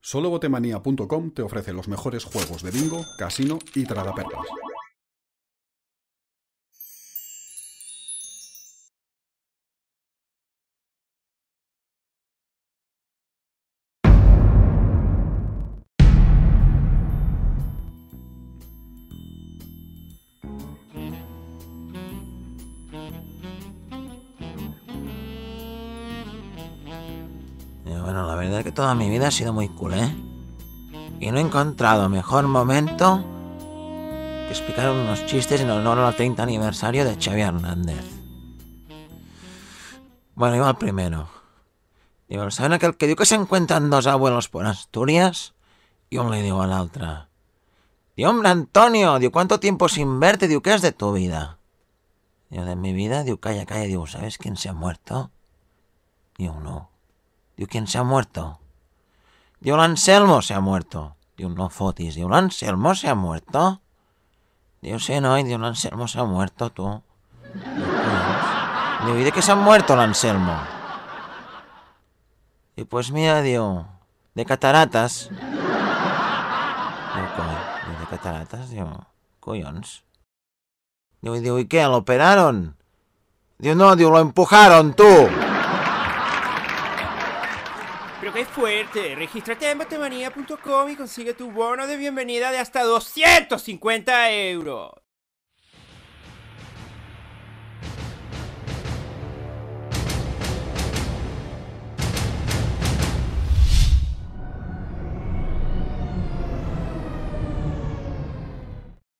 Solobotemanía.com te ofrece los mejores juegos de bingo, casino y tragaperras. Bueno, la verdad es que toda mi vida ha sido muy cool, ¿eh? Y no he encontrado mejor momento que explicar unos chistes en honor al 30 aniversario de Xavi Hernández. Bueno, iba al primero. Digo, ¿saben aquel que diu que se encuentran dos abuelos por Asturias? Y uno le digo al otro, digo, hombre, Antonio, digo, ¿cuánto tiempo sin verte? Digo, ¿qué es de tu vida? Digo, de mi vida, digo, calla, digo, ¿sabes quién se ha muerto? Digo, no. Digo, ¿quién se ha muerto? Digo, l'Anselmo se ha muerto. Digo, no fotis. Digo, ¿l'Anselmo se ha muerto? Digo, sí, no, y digo, l'Anselmo se ha muerto, tú. Digo, ¿y de qué se ha muerto l'Anselmo? Y pues mira, digo, de cataratas. Digo, ¿de cataratas? Digo, collons. Digo, ¿y qué? ¿Lo operaron? Digo, no, digo, lo empujaron, tú. Pero qué fuerte. Regístrate en botemanía.com y consigue tu bono de bienvenida de hasta 250 euros.